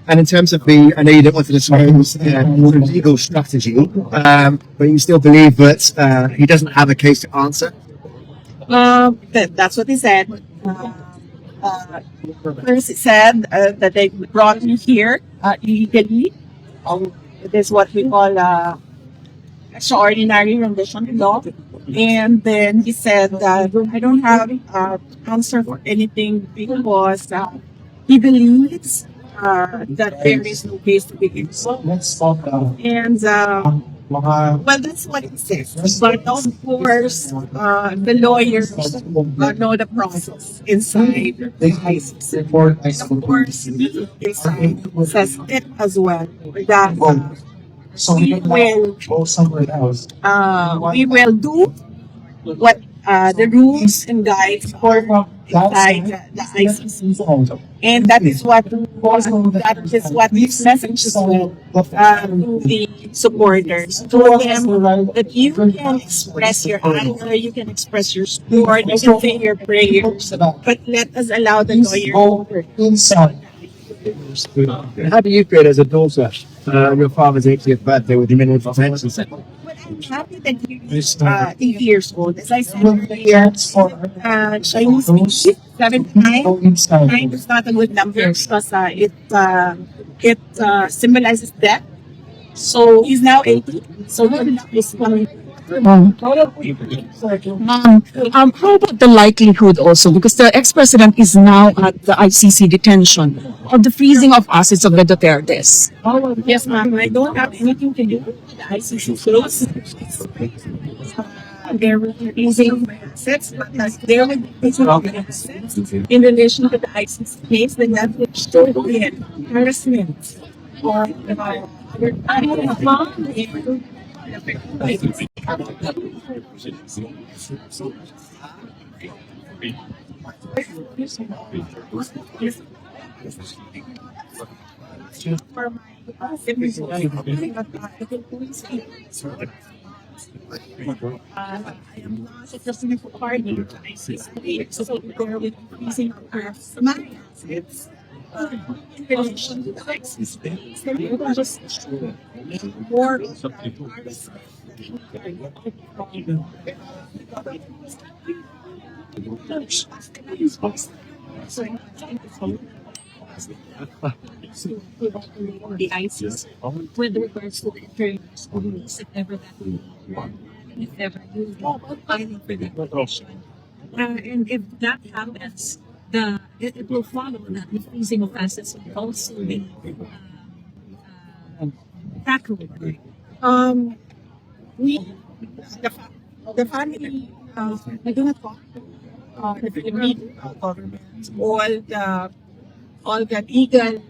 And in terms of the, I know you don't want to disclose the legal strategy, but you still believe that he doesn't have a case to answer. That's what he said. First, he said that they brought me here illegally. It is what we call extraordinary rendition law. And then he said that I don't have answer for anything because he believes that there is no case to begin. And well, that's what it says. But of course, the lawyers know the process inside the ICC. Of course, he inside says it as well that we will do what the rules and guides for inside the ICC. And that is what this message is to the supporters. To them that you can express your anger, you can express your support, you can say your prayers, but let us allow the lawyer inside. How do you feel as a daughter? Your father's 80th birthday with the Minister of Defense. Well, I'm happy that he's 8 years old. As I said earlier, Chinese speak 79. 9 is not a good number because it symbolizes death. So he's now 80. So he's coming. How about the likelihood also, because the ex-president is now at the ICC detention, of the freezing of assets of the Dutertes? Yes, ma'am. I don't have anything to do with the ICC close. They're freezing my assets, but there will be freezing of my assets in relation to the ICC case. Then that will still be an harassment or for my siblings. I am not a person for party. I see so there with freezing of my assets. In relation to the ICC, they will just more the ICC with regards to the interviews police, if ever that will if ever you filing for the petition. And if that happens, it will follow that the freezing of assets will also be tackled. We the family we do not talk the Philippine government all the legal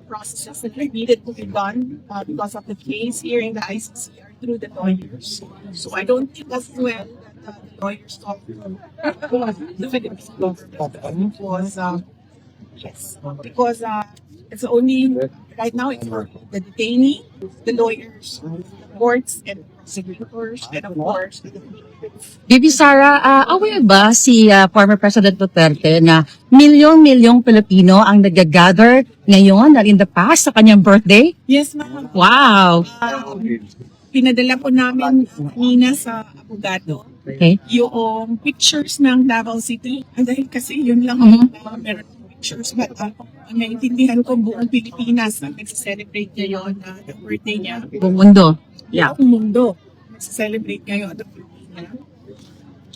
processes that needed to be done because of the case here in the ICC are through the lawyers. So I don't think as well that the lawyers talk to the Philippine government because yes, because it's only right now it's the detainee, the lawyers, the courts, and prosecutors, and of course the Bibi Sara, aware ba si former President Duterte na milyong-milyong Pilipino ang nag-gather ngayon at in the past sa kanyang birthday? Yes, ma'am. Wow! Pinadala po namin kanina sa abogado Okay. yung pictures ng Davao City. Dahil kasi yun lang ang meron ng pictures. But ang naintindihan ko buong Pilipinas na nagsa-celebrate ngayon the birthday niya. Buong mundo. Yeah. Buong mundo nagsa-celebrate ngayon the birthday niya.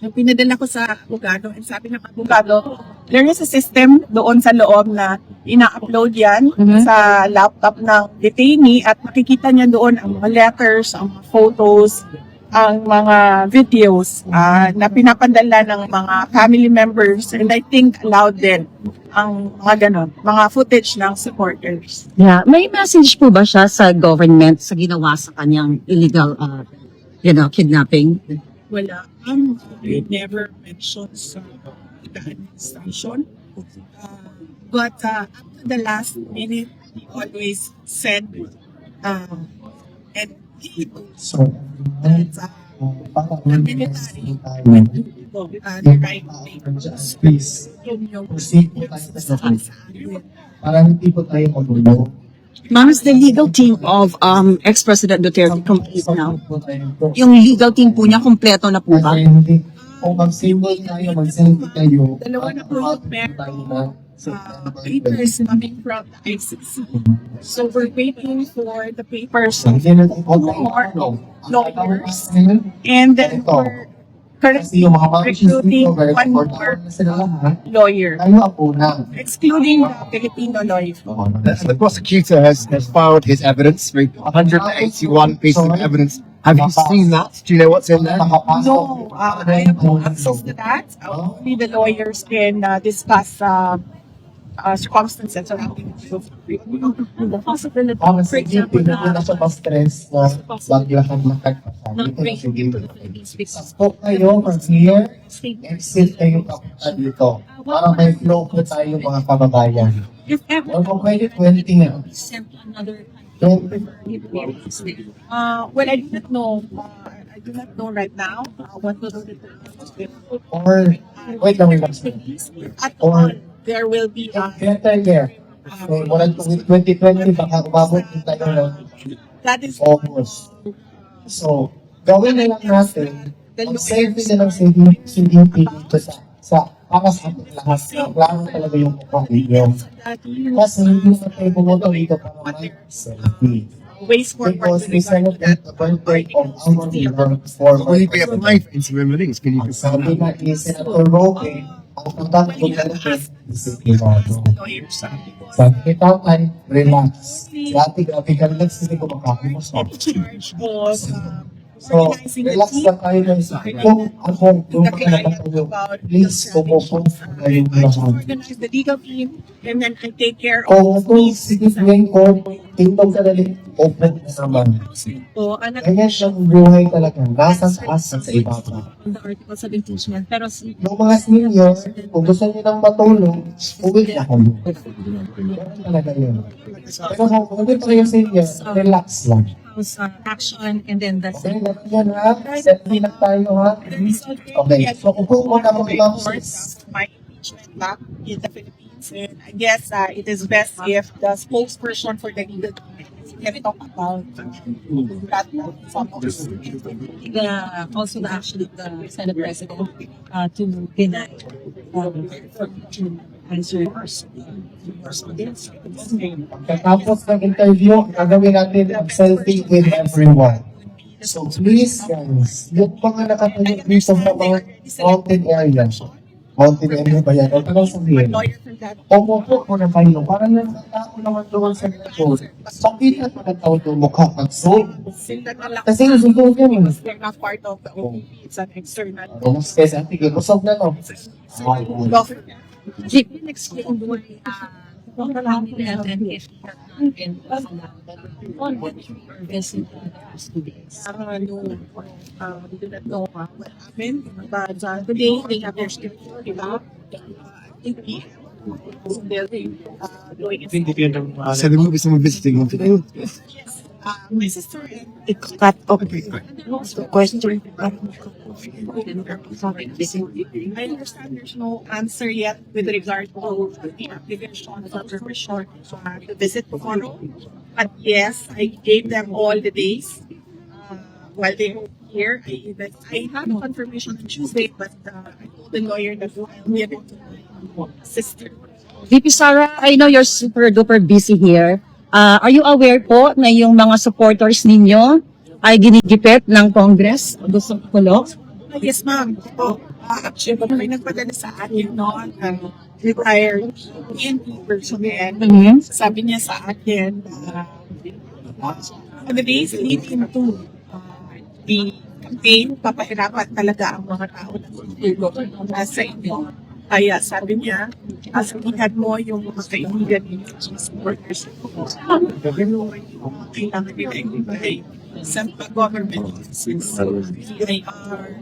Pinadala ko sa abogado and sabi ng abogado, there is a system doon sa loob na ina-upload yan sa laptop ng detainee at makikita niya doon ang mga letters, ang mga photos, ang mga videos na pinapadala ng mga family members and I think allowed din ang mga ganon, mga footage ng supporters. Yeah. May message po ba siya sa government sa ginawa sa kanyang illegal kidnapping? Wala. It never mentioned sa the administration. But up to the last minute, he always said, and he that the military went to po, the right papers. Please, Yun yung proceed po tayo sa case. Para hindi po tayo magulo. Ma'am, is the legal team of ex-President Duterte complete now? Po tayo po. Yung legal team po niya, kompleto na po ba? Kasi hindi, kung mag-symbol tayo, mag-selfie tayo, Dalawa na po yung tayo na. papers coming from the ICC. So we're waiting for the papers Hindi na tayo lawyers. And then we're Kasi yung mga publishers recruiting dito, very one important more na sila lahat. lawyer, Tayo ako na. excluding the Filipino lawyer. The prosecutor has filed his evidence, 181 pieces of evidence. Have you seen that? Do you know what's in there? No, I have no access to that. Only the lawyers can discuss circumstances surrounding the possibility, Ang for sige, example, hindi na siya pa-stress na baglahan not magkagpasal. bringing to the Philippines because Stop kayo from here, exit kayo papunta dito. Para may flow po tayo mga kababayan. if ever Huwag mo pwede 20 na. sent another 20. well, I do not know. I do not know right now what will be the Or, wait lang, wait lang. at all. There will be Better there. So, mula with 2020, baka umabot din tayo ng that is August. So, gawin na lang natin, mag-save din ng CDP dito para sa ating lahat. Klaro talaga yung mukhang video. that Kasi hindi na tayo pumunta dito para mag-selfie. ways for Because we celebrate the birthday of our leader for Only be applied for interim release. Can you ang confirm sabi that? na ni Senator Roque, ang punta ko na natin, disiplinado. lawyers. Sabi ni Tatay, relax. Dati grabe ka relax, hindi ko makakimusap. Charge of So, organizing the relax team. lang kayo guys. Kung ako, yung pagkakataon ko, please, pumupong kayong lahat. Organize the legal team and then I take care Kung of itong citizen ko, tingnan ka na open na naman. So, anak Ganyan siyang buhay talaga. Nasa taas at sa ibaba. the articles of impeachment. Pero si Yung mga senior, kung gusto niyo nang matulong, uwi na kayo. Ganyan talaga yun. Pero kung hindi pa kayo senior, relax lang. House action and then the Okay, lahat yan ha. Selfie lang tayo ha. Okay, so upo mo na mag-bounces. my impeachment back in the Philippines. And I guess it is best if the spokesperson for the legal team can talk about that some of also the action of the Senate President to deny to answer Pagkatapos ng interview, gagawin natin ang selfie with everyone. So please guys, yung mga nakatayo dito sa mga mountain area. Mountain area ba yan? Huwag ka lang sabihin. lawyer for that. Umupo mo na kayo. Parang yung tao naman doon sa likod. Pakita mo na tao doon mukha pag-zoom. Kasi yung zoom yan eh. They're not part of the OPP. It's an external Mas kasi ang tigil, usap na no. government. Jeep, explain why We do not know what happened. But today, they have their schedule, diba? 8 p.m. So they'll be doing it. So there will be someone visiting them today. My sister and cut off question. I understand there's no answer yet with regard to the application for permission to visit tomorrow. But yes, I gave them all the days while they were here. I had a confirmation on Tuesday, but I told the lawyer that I'll be able to assist her. VP Sara, I know you're super duper busy here. Are you aware po na yung mga supporters ninyo ay ginigipit ng Congress? Gusto ko kulong? Yes, ma'am. Actually, may nagpadala sa akin noon, retired PNP personnel. Mhm. Sabi niya sa akin, on the days leading to the campaign, papahirapan talaga ang mga tao na tutulog sa inyo. Kaya sabi niya, sabihan mo yung mga kaibigan niyo, mga supporters ko. Kailangan nila ibigay sa government offices, DIR,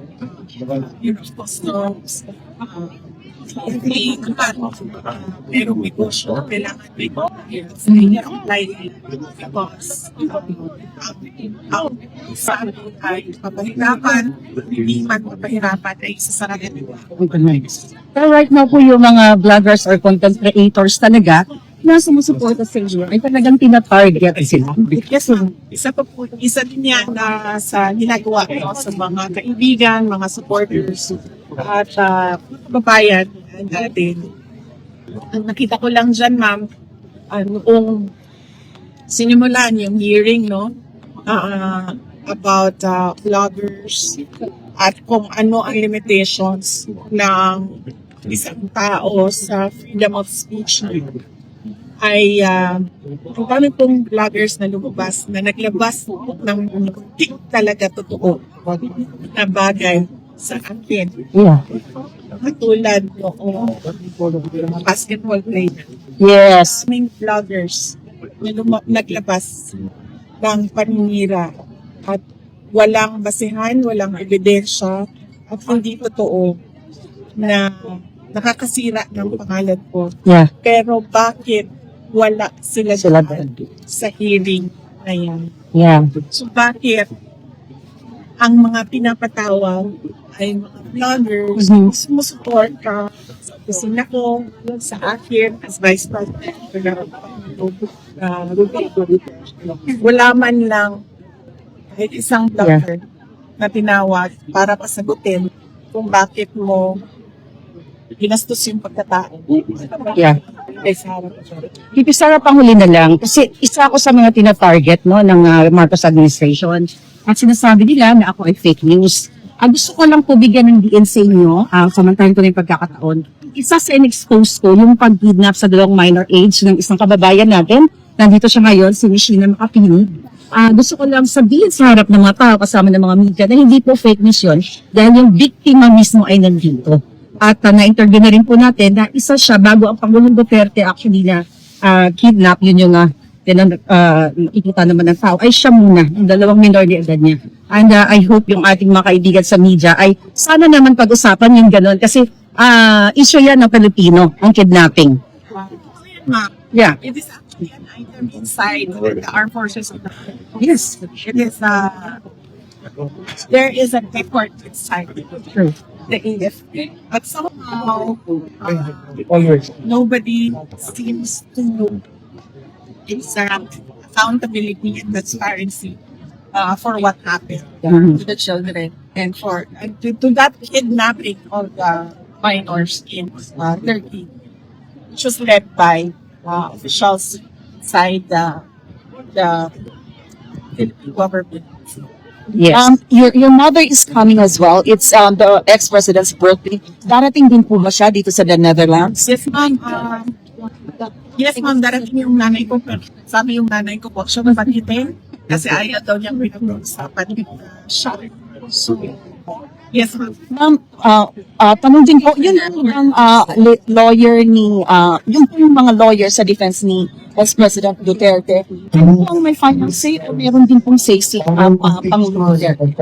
Bureau of Customs, hindi naman merong negosyo, kailangan may apply because ang isa ay papahirapan, hindi man papahirapan ay sasarayan nila. Pero right now po yung mga vloggers or content creators talaga na sumusuporta sa inyo ay talagang tina-target sila. Yes, ma'am. Isa din yan na sa ginagawa ko sa mga kaibigan, mga supporters, at kababayan natin. Ang nakita ko lang dyan, ma'am, noong sinimulan yung hearing, no, about vloggers at kung ano ang limitations ng isang tao sa freedom of speech ay ang dami pong vloggers na lumabas na naglabas ng hindi talaga totoo na bagay sa akin. Yeah. Katulad noong basketball player. Yes. Maraming vloggers na naglabas ng paninira at walang basihan, walang ebidensya at hindi totoo na nakakasira ng pangalan ko. Yeah. Pero bakit wala sila Sila dyan sa hearing na yan? Yeah. So bakit ang mga pinapatawag ay mga vloggers sumusuport ka sa opisina ko, sa akin as Vice President wala man lang kahit isang vlogger na tinawag para pasagutin kung bakit mo ginastos yung pagkatao. Yeah. Kay Sarah. Pipi Sara, panghuli na lang. Kasi isa ako sa mga tina-target no, ng Marcos administration. At sinasabi nila na ako ay fake news. Gusto ko lang po bigyan ng diin sa inyo, samantahin ko na yung pagkakataon. Isa sa in-expose ko yung pag-kidnap sa dalawang minor age ng isang kababayan natin. Nandito siya ngayon, si Michelle Makapinig. Gusto ko lang sabihin sa harap ng mga tao kasama ng mga media na hindi po fake news yun dahil yung biktima mismo ay nandito. At na-interview na rin po natin na isa siya bago ang Pangulong Duterte actually na kidnap, yun yung nakikita naman ng tao, ay siya muna, yung dalawang minor de edad niya. And I hope yung ating mga kaibigan sa media ay sana naman pag-usapan yung gano'n kasi issue yan ng Pilipino, ang kidnapping. Ma'am, Yeah. it is actually an item inside the armed forces of the Yes. It is there is a record inside True. the AFP, but somehow nobody seems to exact accountability and transparency for what happened to the children and to that kidnapping of the minors in Turkey, which was led by officials inside the Philippine government. Yes. Your mother is coming as well. It's the ex-president's birthday. Darating din po ba siya dito sa the Netherlands? Yes, ma'am. Yes, ma'am. Darating yung nanay ko. Pero sabi yung nanay ko po, siya mapanitin. Kasi ayaw daw niyang pinag-uusapan siya. So, yes, ma'am. Ma'am, tanong din po, yun ang lawyer ni, yung po yung mga lawyer sa defense ni ex-president Duterte. Ano po ang may final say o meron din pong say si Pangulong Duterte?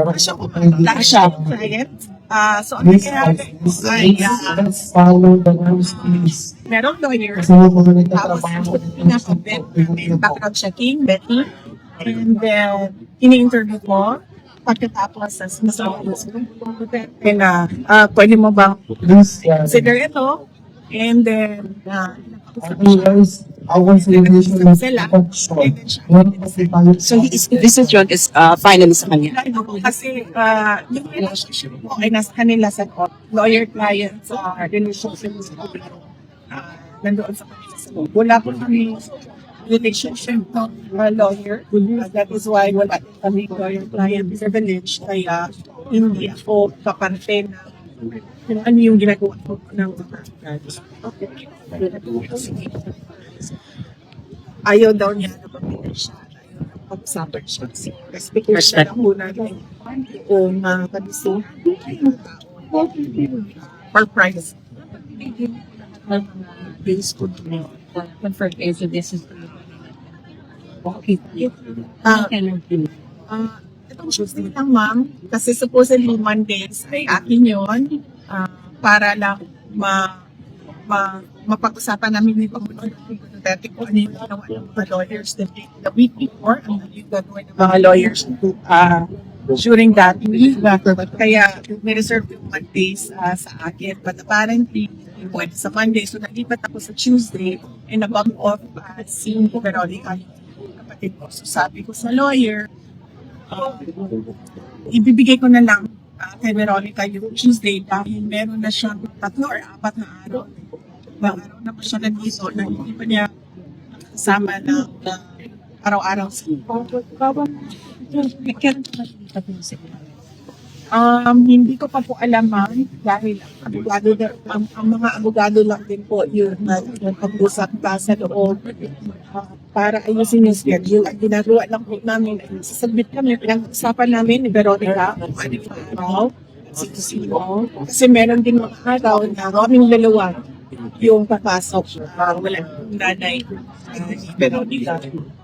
Lahat siya. Client. So, ang nangyayari ay follow the rules, please. merong lawyer. Kasi yung mga Tapos, nagtatrabaho, pinaka-vet namin, background checking, Betty. And then, ini-interview mo. Pagkatapos, sinasabi mo sa Duterte na, pwede mo bang please, consider ito? And then, otherwise, our celebration is Sila. short. One of the pilots- So his decision is finally sa kanya. kasi yung relationship mo ay nasa kanila sa lawyer-client sa relationship nandoon sa kanila sa loob. Wala po kami relationship ng lawyer. That is why wala kami lawyer-client privilege. Kaya hindi ako kaparte na kung ano yung ginagawa ko ng mga ayaw daw niya na pamilya siya. Ayaw na pag-usapan siya. Respect siya lang muna kung kadisi for price. Base ko Confirmation, this is itong Tuesday lang, ma'am, kasi supposedly Mondays ay akin yun para lang mapag-usapan namin ni Pangulong Duterte kung ano yung ginawa ng mga lawyers the week before, ano yung gagawin ng mga lawyers during that week. Kaya may reserve yung Mondays sa akin. But apparently, went sa Monday. So, naglipat ako sa Tuesday and nabag off si Veronica, yung kapatid ko. So, sabi ko sa lawyer, ibibigay ko na lang kay Veronica yung Tuesday dahil meron na siyang 3 or 4 na araw. Ibang araw na pa siya nandito na hindi pa niya kasama na araw-araw sa hindi ko pa po alam ma'am dahil ang mga abogado lang din po yung nag-usap pa sa loob para ayusin yung schedule. Ang ginagawa lang po namin ay sasabit kami, pinag-usapan namin ni Veronica kung ano yung araw, sino. Kasi meron din mga araw na kaming dalawa yung papasok. Wala yung nanay ni Veronica.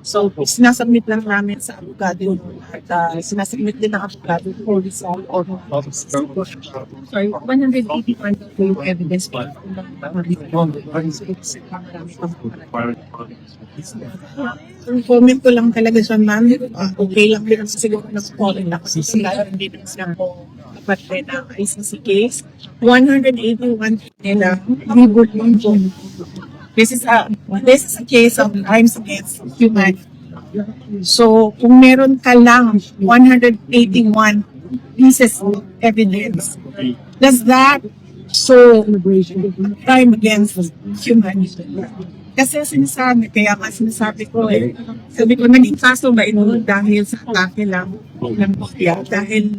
So, sinasubmit lang namin sa abogado at sinasubmit din ng abogado for result or Sorry, 181 po yung evidence po. Ang comment ko lang talaga siya, ma'am, okay lang din siguro na calling na kasi sila hindi din sila po kapatid ng ICC case. 181 nila. This is a case of crimes against humanity. So, kung meron ka lang 181 pieces of evidence, does that show crime against humanity? Kasi kaya nga sinasabi ko sabi ko, naging kaso ba ito dahil sa atake lang ng Korea? Dahil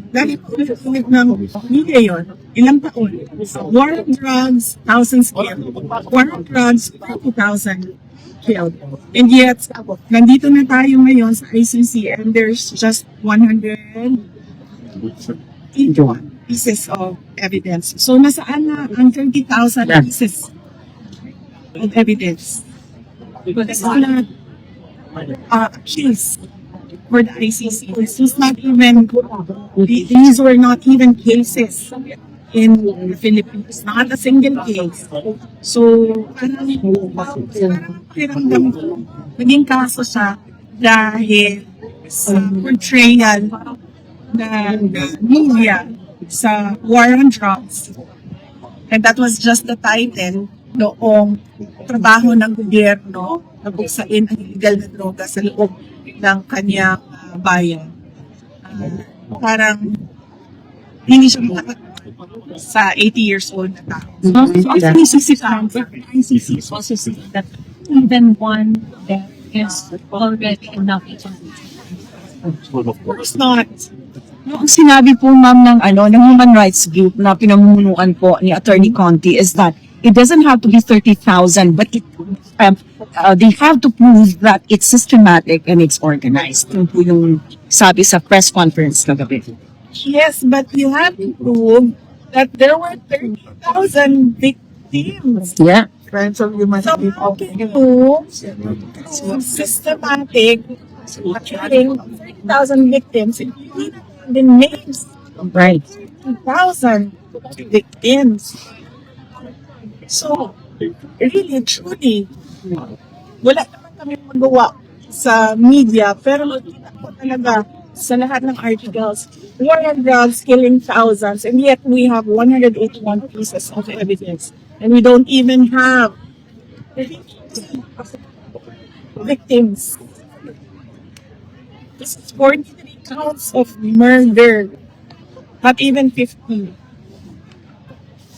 po ng media yun, ilang taon? War on drugs, thousands killed. War on drugs, 40,000 killed. And yet, nandito na tayo ngayon sa ICC and there's just 181 pieces of evidence. So, nasaan na ang 30,000 pieces of evidence? This is not a case for the ICC. These were not even cases in the Philippines. Not a single case. So, parang pakiramdam ko, naging kaso siya dahil sa portrayal ng media sa war on drugs. And that was just the title noong trabaho ng gobyerno na buksain ang illegal na droga sa loob ng kanyang bayan. Parang hindi siya makakatawa sa 80 years old na tao. So, ICC is also saying that even one death is already enough. Of course not. No, ang sinabi po ma'am ng ng human rights group na pinamumunuan po ni Attorney Conti is that it doesn't have to be 30,000 but they have to prove that it's systematic and it's organized. Yun po yung sabi sa press conference kagabi. Yes, but you have to prove that there were 30,000 victims. Yeah. Crimes of humanity. So, prove systematic killing of 30,000 victims, including the names of Right. 2,000 victims. So, really, truly, wala naman kami magawa sa media, pero nakita ko talaga sa lahat ng articles, war on drugs killing thousands, and yet we have 181 pieces of evidence, and we don't even have victims. This is 43 counts of murder, not even 50.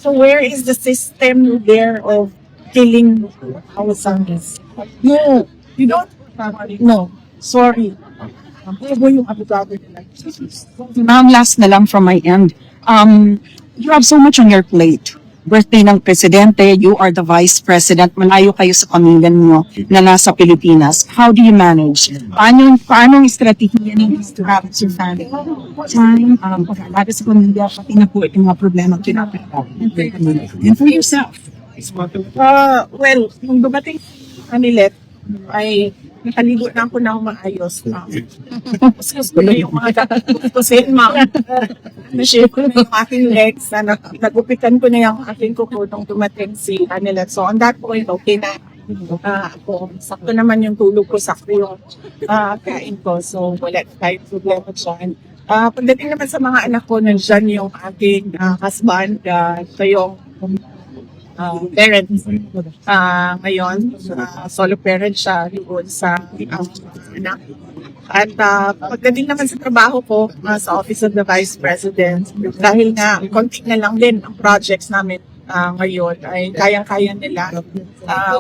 So where is the system there of killing thousands? No, you don't. No, sorry. Yung abogado nila. Ma'am, last na lang from my end. You have so much on your plate. Birthday ng presidente, you are the vice president, malayo kayo sa pamilya niyo na nasa Pilipinas. How do you manage? Paano ang estratehiya ninyo to have your family? Time, pag-alaga sa pamilya, pati na po itong mga problema pinapagawa. And for yourself. Well, nung dumating Anilet, I nakaligo na ako na maayos. Mas gusto ko yung mga gustusin, ma'am. Na-share ko na yung aking legs. Nagupitan ko na yung aking kuko nung dumating si kanila. So, on that point, okay na. Ako, sakto naman yung tulog ko, sakto yung kain ko. So, wala tayong problema dyan. Pagdating naman sa mga anak ko, nandyan yung aking husband, ito yung parents. Ngayon, solo parent siya doon sa anak. At pagdating naman sa trabaho ko sa Office of the Vice President, dahil nga konti na lang din ang projects namin ngayon ay kayang-kaya nila.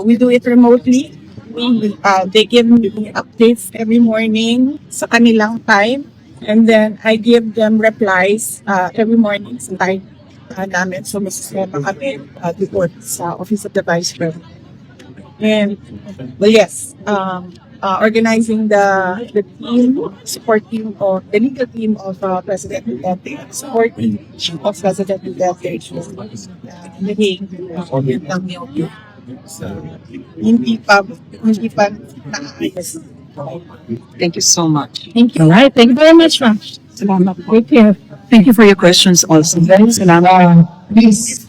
We do it remotely. They give me updates every morning sa kanilang time. And then I give them replies every morning sa time namin. So, masasama kami report sa Office of the Vice President. And, well, yes, organizing the team, support team of the legal team of President Duterte, support team of President Duterte, naging yun lang yun. Hindi pa naayos. Thank you so much. All right. Thank you very much, ma'am. Salamat. Take care. Thank you for your questions also. Salamat. Please,